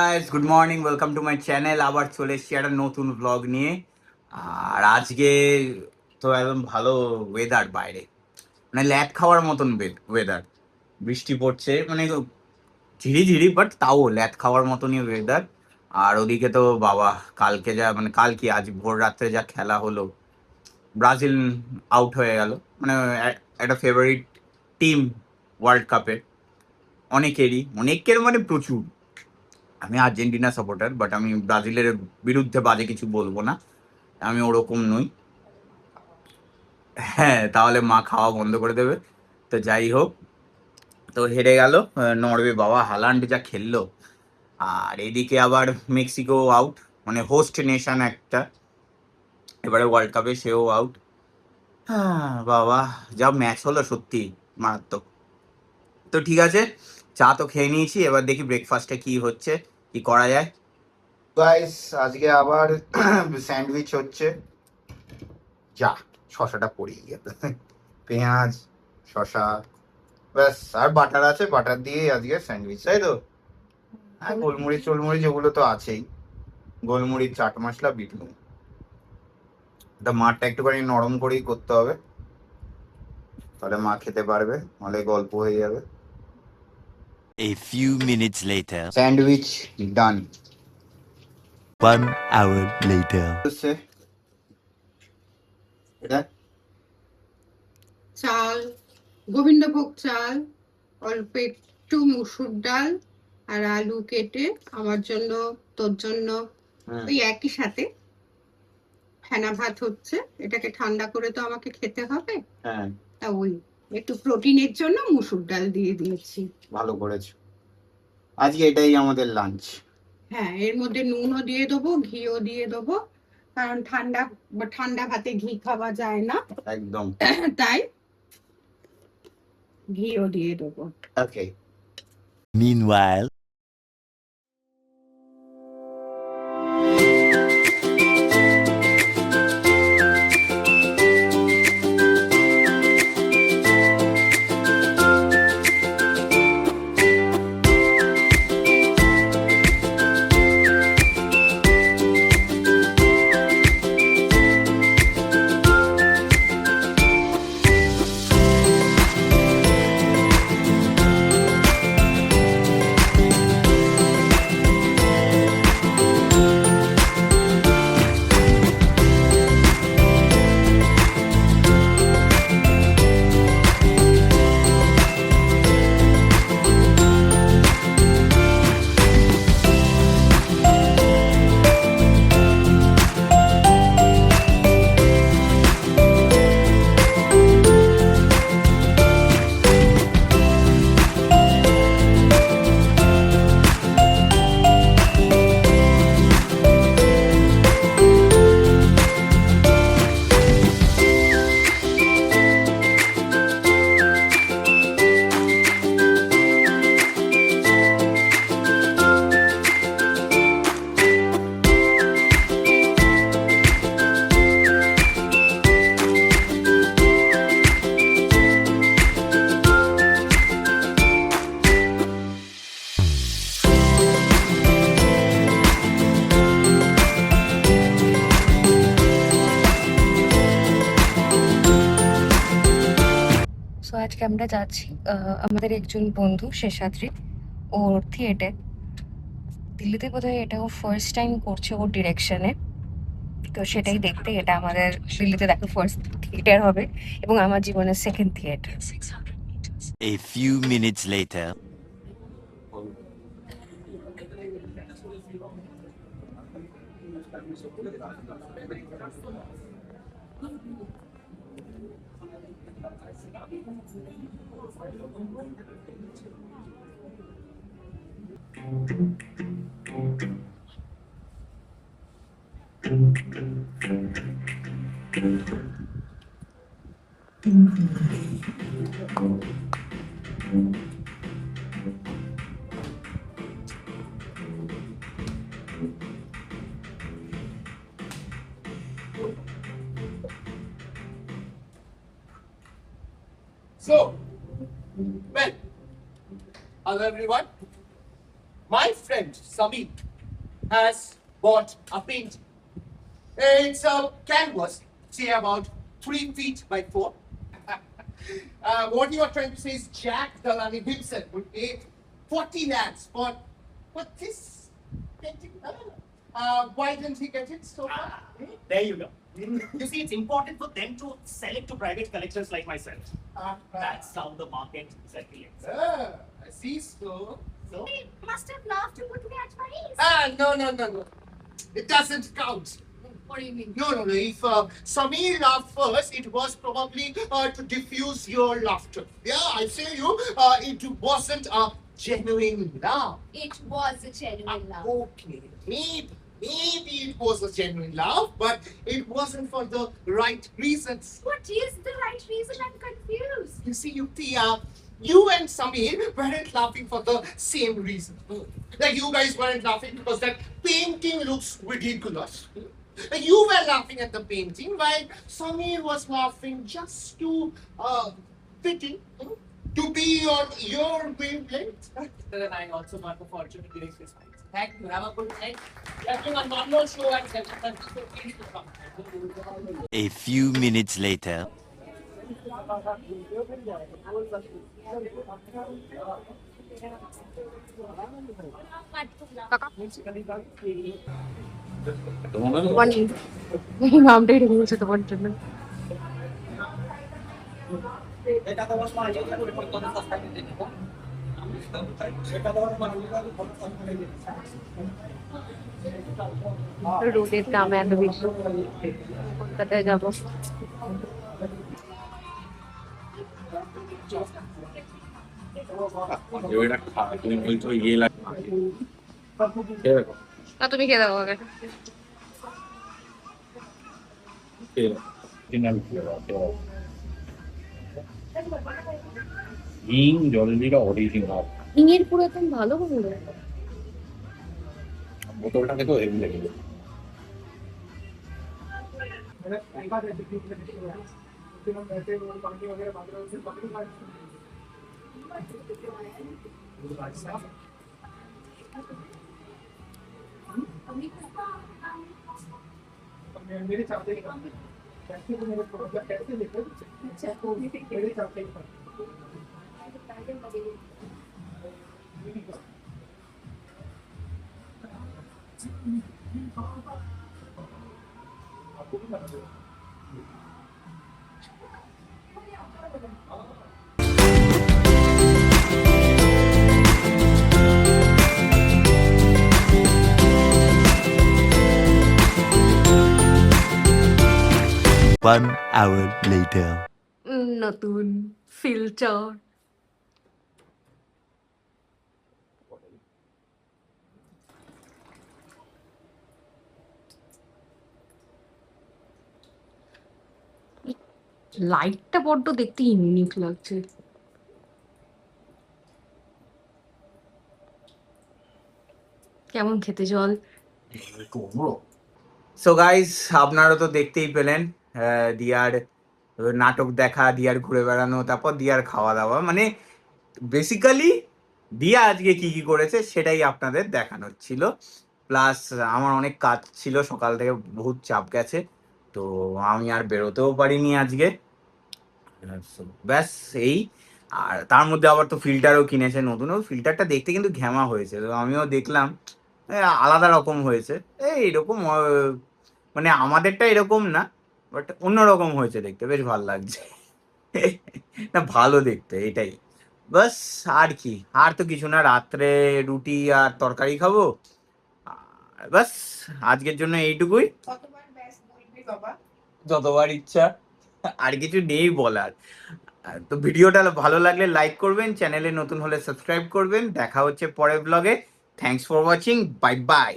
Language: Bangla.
Guys, good morning, welcome to my channel. আবার চলে এসেছি একটা নতুন ব্লগ নিয়ে। আর আজকে তো একদম ভালো ওয়েদার বাইরে, মানে ল্যাদ খাওয়ার মতন ওয়েদার। বৃষ্টি পড়ছে, মানে ঝিরি ঝিরি, বাট তাও ল্যাদ খাওয়ার মতনই ওয়েদার। আর ওদিকে তো বাবা, কালকে যা মানে কালকে আজ ভোর রাত্রে যা খেলা হলো, ব্রাজিল আউট হয়ে গেল। মানে একটা ফেভারিট টিম ওয়ার্ল্ড কাপে, অনেকের মানে প্রচুর। আমি আর্জেন্টিনা সাপোর্টার, বাট আমি ব্রাজিলের বিরুদ্ধে বাজে কিছু বলবো না, আমি ওরকম নই। হ্যাঁ, তাহলে মা খাওয়া বন্ধ করে দেবে। তো যাই হোক, তো হেরে গেল নরওয়ে। বাবা, হালান্ড যা খেললো! আর এদিকে আবার মেক্সিকো আউট, মানে হোস্ট নেশন একটা এবারে ওয়ার্ল্ড কাপে, সেও আউট। হ্যাঁ বাবা, যা ম্যাচ হলো, সত্যি মারাত্মক। তো ঠিক আছে, চা তো খেয়ে নিয়েছি, এবার দেখি ব্রেকফাস্টে কি হচ্ছে, কি করা যায়। গাইস, আজকে আবার স্যান্ডউইচ হচ্ছে। যা, শশাটা পড়েই গেল। পেঁয়াজ, শশা, ব্যাস। আর বাটার আছে, বাটার দিয়ে আজকে স্যান্ডউইচ, তাই তো? হ্যাঁ, গোলমরিচ টোলমরিচ ওগুলো তো আছেই। গোলমরিচ, চাট মশলা, বিট নুন। এটা মাঠটা একটুখানি নরম করেই করতে হবে, তাহলে মা খেতে পারবে, নাহলে গল্প হয়ে যাবে। A few minutes later. Sandwich done. 1 hour later. এটা চাল, গোবিন্দভোগ চাল, অল্প একটু মুসুর ডাল আর আলু কেটে আমার জন্য, তোর জন্য, ওই একই সাথে ফেনা ভাত হচ্ছে। এটাকে ঠান্ডা করে তো আমাকে খেতে হবে, হ্যাঁ, তা ওই একটু প্রোটিনের জন্য মুসুর ডাল দিয়ে দিয়েছি। ভালো করেছো। আজকে এটাই আমাদের লাঞ্চ। হ্যাঁ, এর মধ্যে নুনও দিয়ে দেবো, ঘিও দিয়ে দেবো, কারণ ঠান্ডা ঠান্ডা ভাতে ঘি খাওয়া যায় না, একদম। তাই ঘিও দিয়ে দেবো। ওকে। Meanwhile. সো আজকে আমরা যাচ্ছি আমাদের একজন বন্ধু শেষাদ্রি, ওর থিয়েটার দিল্লিতে বোধহয় এটা ও ফার্স্ট টাইম করছে ওর ডিরেকশনে। তো সেটাই দেখতে, এটা আমাদের দিল্লিতে দেখা ফার্স্ট থিয়েটার হবে এবং আমার জীবনের second theatre. A few minutes later. So, well, hello everyone. My friend Sami has bought a painting. It's a canvas, say about 3 feet by 4. What you are trying to say is Jack Dalani himself would pay 40 lakhs for this painting. Why didn't he get it so far? There you go. You see, it's important for them to sell it to private collectors like myself. That's how the market circulates. I see. So. He must have laughed to put me at my ease. No. It doesn't count. What do you mean? No. If Samir laughed first, it was probably to diffuse your laughter. Yeah, I say you, it wasn't a genuine laugh. It was a genuine laugh. Okay, maybe it was a genuine laugh, but it wasn't for the right reasons. What is the right reason? I'm confused. You see, Yukti, you and Samir weren't laughing for the same reason. Like you guys weren't laughing because that painting looks ridiculous. Like you were laughing at the painting while Samir was laughing just to fit in, to be on your wavelength. Then I also got the fortune to direct this fight. Thank you. Have a good night. We are doing one more show at 7:30, so please do come. A few minutes later. নামটাই রেখে দিয়েছে তোমার জন্য। রোদের দাম এত বেশি, কলকাতায় যাবো। না তুমি খেয়ে দাও আগে। 잉 열리가 어디신가? হিঙের পুরো একদম ভালো বললো। বোতলটাকে তো হেভি লেগে मेरे चाहते हैं कैसे वो मेरे प्रोडक्ट कैसे लेकर मेरे चाहते हैं One hour later. নতুন ফিল্টার। লাইটটা বড্ড দেখতে ইউনিক লাগছে। কেমন খেতে জল? সো গাইস, আপনারা তো দেখতেই পেলেন দিয়ার নাটক দেখা, দিয়ার ঘুরে বেড়ানো, তারপর দিয়ার খাওয়া দাওয়া, মানে বেসিক্যালি দিয়া আজকে কি কি করেছে সেটাই আপনাদের দেখানোর ছিল। প্লাস আমার অনেক কাজ ছিল, সকাল থেকে বহুত চাপ গেছে, তো আমি আর বেরোতেও পারিনি আজকে। ব্যাস এই, আর তার মধ্যে আবার তো ফিল্টারও কিনেছে নতুন। ও ফিল্টারটা দেখতে কিন্তু ঘ্যামা হয়েছে, তো আমিও দেখলাম আলাদা রকম হয়েছে। এইরকম মানে আমাদেরটা এরকম না, বাট অন্যরকম হয়েছে দেখতে, বেশ ভালো লাগছে। না ভালো দেখতে, এটাই বাস। আর কি, আর তো কিছু না, রাত্রে রুটি আর তরকারি খাবো। বাস আজকের জন্য এইটুকুই, যতবার ইচ্ছা, আর কিছু নেই বলার। তো ভিডিওটা ভালো লাগলে লাইক করবেন, চ্যানেলে নতুন হলে সাবস্ক্রাইব করবেন। দেখা হচ্ছে পরের ব্লগে। Thanks for watching, bye bye.